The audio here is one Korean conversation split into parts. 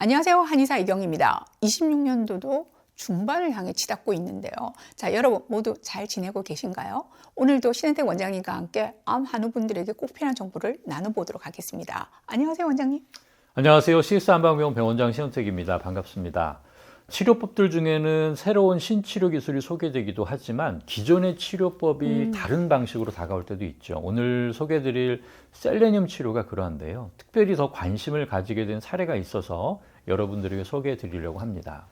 안녕하세요. 한의사 이경입니다. 26년도도 중반을 향해 치닫고 있는데요. 자, 여러분 모두 잘 지내고 계신가요? 오늘도 신혜택 원장님과 함께 암 한우분들에게 꼭 필요한 정보를 나눠보도록 하겠습니다. 안녕하세요, 원장님. 안녕하세요. CS 한방병원 병원장 신혜택입니다. 반갑습니다. 치료법들 중에는 새로운 신치료 기술이 소개되기도 하지만 기존의 치료법이 다른 방식으로 다가올 때도 있죠. 오늘 소개해드릴 셀레늄 치료가 그러한데요. 특별히 더 관심을 가지게 된 사례가 있어서 여러분들에게 소개해드리려고 합니다.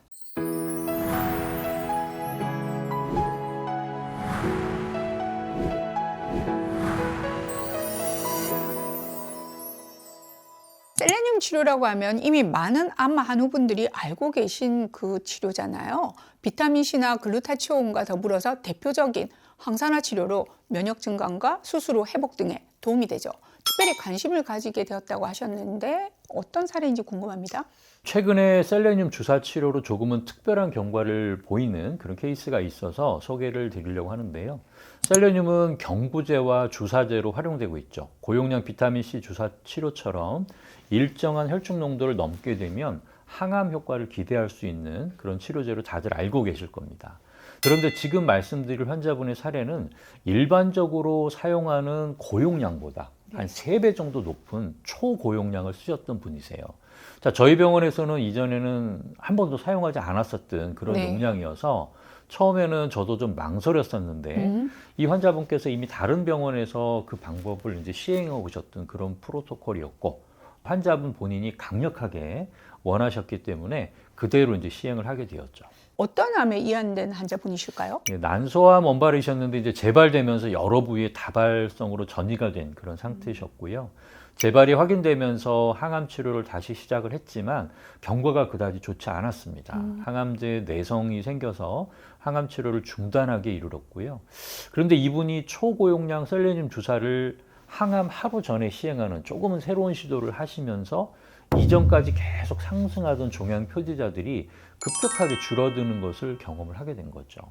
셀레늄 치료라고 하면 이미 많은 암 한우분들이 알고 계신 그 치료잖아요. 비타민C나 글루타치온과 더불어서 대표적인 항산화 치료로 면역 증강과 수술 후 회복 등에 도움이 되죠. 특별히 관심을 가지게 되었다고 하셨는데 어떤 사례인지 궁금합니다. 최근에 셀레늄 주사 치료로 조금은 특별한 경과를 보이는 그런 케이스가 있어서 소개를 드리려고 하는데요. 셀레늄은 경구제와 주사제로 활용되고 있죠. 고용량 비타민C 주사 치료처럼 일정한 혈중 농도를 넘게 되면 항암 효과를 기대할 수 있는 그런 치료제로 다들 알고 계실 겁니다. 그런데 지금 말씀드릴 환자분의 사례는 일반적으로 사용하는 고용량보다 한 3배 정도 높은 초고용량을 쓰셨던 분이세요. 자, 저희 병원에서는 이전에는 한 번도 사용하지 않았었던 그런 용량이어서 처음에는 저도 좀 망설였었는데 이 환자분께서 이미 다른 병원에서 그 방법을 이제 시행하고 오셨던 그런 프로토콜이었고 환자분 본인이 강력하게 원하셨기 때문에 그대로 이제 시행을 하게 되었죠. 어떤 암에 이완된 환자분이실까요? 난소암 원발이셨는데 이제 재발되면서 여러 부위에 다발성으로 전이가 된 그런 상태셨고요. 재발이 확인되면서 항암 치료를 다시 시작을 했지만 경과가 그다지 좋지 않았습니다. 항암제 내성이 생겨서 항암 치료를 중단하게 이르렀고요. 그런데 이분이 초고용량 셀레늄 주사를 항암 하루 전에 시행하는 조금은 새로운 시도를 하시면서 이전까지 계속 상승하던 종양 표지자들이 급격하게 줄어드는 것을 경험을 하게 된 거죠.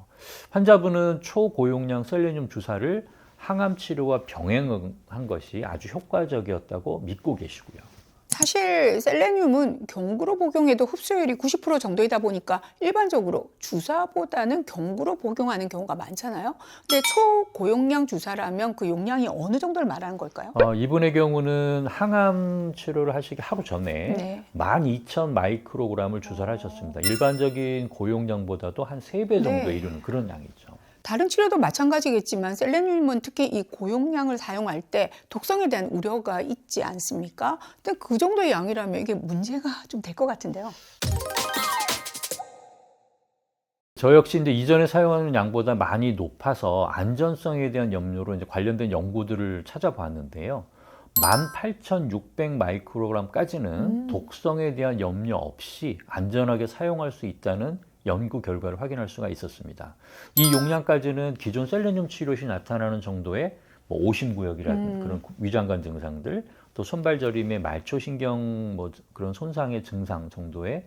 환자분은 초고용량 셀레늄 주사를 항암 치료와 병행한 것이 아주 효과적이었다고 믿고 계시고요. 사실 셀레늄은 경구로 복용해도 흡수율이 90% 정도이다 보니까 일반적으로 주사보다는 경구로 복용하는 경우가 많잖아요. 근데 초고용량 주사라면 그 용량이 어느 정도를 말하는 걸까요? 이분의 경우는 항암 치료를 하시기 하루 전에 12,000 마이크로그램을 주사를 하셨습니다. 일반적인 고용량보다도 한 3배 정도 이르는 그런 양이죠. 다른 치료도 마찬가지겠지만 셀레늄은 특히 이 고용량을 사용할 때 독성에 대한 우려가 있지 않습니까? 근데 그 정도의 양이라면 이게 문제가 좀 될 것 같은데요. 저 역시 이제 이전에 사용하는 양보다 많이 높아서 안전성에 대한 염려로 이제 관련된 연구들을 찾아봤는데요. 18,600 마이크로그램까지는 독성에 대한 염려 없이 안전하게 사용할 수 있다는 연구 결과를 확인할 수가 있었습니다. 이 용량까지는 기존 셀레늄 치료 시 나타나는 정도의 오심구역이라는 그런 위장관 증상들, 또 손발저림의 말초신경 그런 손상의 증상 정도의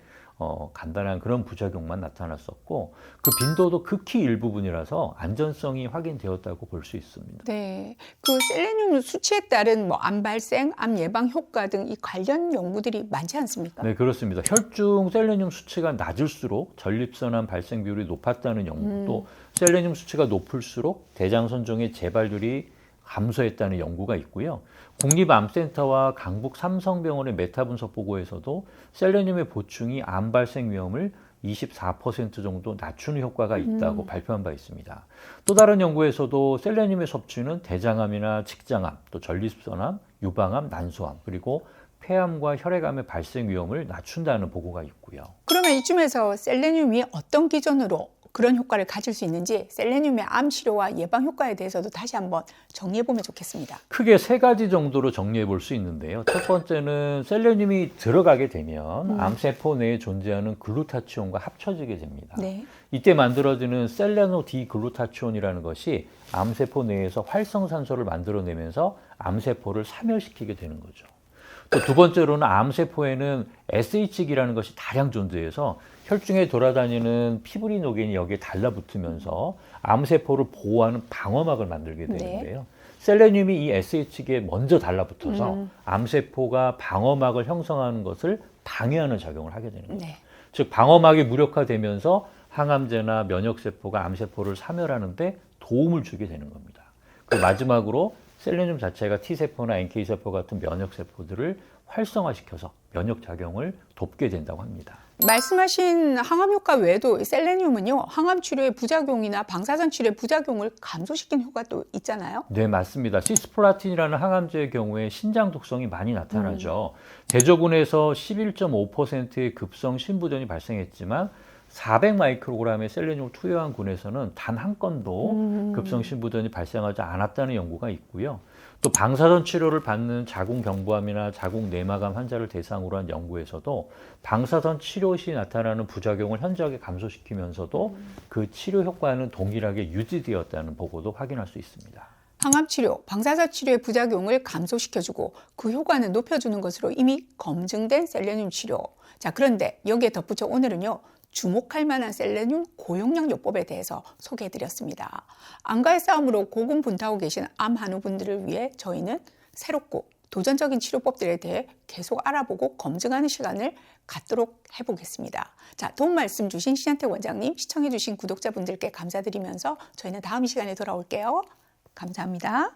간단한 그런 부작용만 나타났었고 그 빈도도 극히 일부분이라서 안전성이 확인되었다고 볼 수 있습니다. 네, 그 셀레늄 수치에 따른 암 발생, 암 예방 효과 등 이 관련 연구들이 많지 않습니까? 네, 그렇습니다. 혈중 셀레늄 수치가 낮을수록 전립선암 발생 비율이 높았다는 연구도 셀레늄 수치가 높을수록 대장손종의 재발률이 감소했다는 연구가 있고요. 국립암센터와 강북 삼성병원의 메타 분석 보고에서도 셀레늄의 보충이 암 발생 위험을 24% 정도 낮추는 효과가 있다고 발표한 바 있습니다. 또 다른 연구에서도 셀레늄의 섭취는 대장암이나 직장암, 또 전립선암, 유방암, 난소암, 그리고 폐암과 혈액암의 발생 위험을 낮춘다는 보고가 있고요. 그러면 이쯤에서 셀레늄이 어떤 기준으로 그런 효과를 가질 수 있는지 셀레늄의 암 치료와 예방 효과에 대해서도 다시 한번 정리해 보면 좋겠습니다. 크게 3가지 정도로 정리해 볼 수 있는데요. 첫 번째는 셀레늄이 들어가게 되면 암세포 내에 존재하는 글루타치온과 합쳐지게 됩니다. 이때 만들어지는 셀레노 디글루타치온이라는 것이 암세포 내에서 활성산소를 만들어내면서 암세포를 사멸시키게 되는 거죠. 또 두 번째로는 암세포에는 SH기라는 것이 다량 존재해서 혈중에 돌아다니는 피브리노겐이 여기에 달라붙으면서 암세포를 보호하는 방어막을 만들게 되는데요. 셀레늄이 이 SH기에 먼저 달라붙어서 암세포가 방어막을 형성하는 것을 방해하는 작용을 하게 되는 거예요. 네. 즉 방어막이 무력화되면서 항암제나 면역세포가 암세포를 사멸하는데 도움을 주게 되는 겁니다. 그 마지막으로 셀레늄 자체가 T세포나 NK세포 같은 면역세포들을 활성화시켜서 면역작용을 돕게 된다고 합니다. 말씀하신 항암 효과 외에도 이 셀레늄은요, 항암 치료의 부작용이나 방사선 치료의 부작용을 감소시키는 효과도 있잖아요. 네, 맞습니다. 시스플라틴이라는 항암제의 경우에 신장 독성이 많이 나타나죠. 대조군에서 11.5%의 급성 신부전이 발생했지만 400 마이크로그램의 셀레늄을 투여한 군에서는 단 한 건도 급성 신부전이 발생하지 않았다는 연구가 있고요. 또 방사선 치료를 받는 자궁경부암이나 자궁내막암 환자를 대상으로 한 연구에서도 방사선 치료 시 나타나는 부작용을 현저하게 감소시키면서도 그 치료 효과는 동일하게 유지되었다는 보고도 확인할 수 있습니다. 항암 치료, 방사선 치료의 부작용을 감소시켜주고 그 효과는 높여주는 것으로 이미 검증된 셀레늄 치료. 자, 그런데 여기에 덧붙여 오늘은요, 주목할 만한 셀레늄 고용량 요법에 대해서 소개해드렸습니다. 암과의 싸움으로 고군분투하고 계신 암 한우분들을 위해 저희는 새롭고 도전적인 치료법들에 대해 계속 알아보고 검증하는 시간을 갖도록 해보겠습니다. 자, 도움 말씀 주신 신한택 원장님, 시청해주신 구독자분들께 감사드리면서 저희는 다음 시간에 돌아올게요. 감사합니다.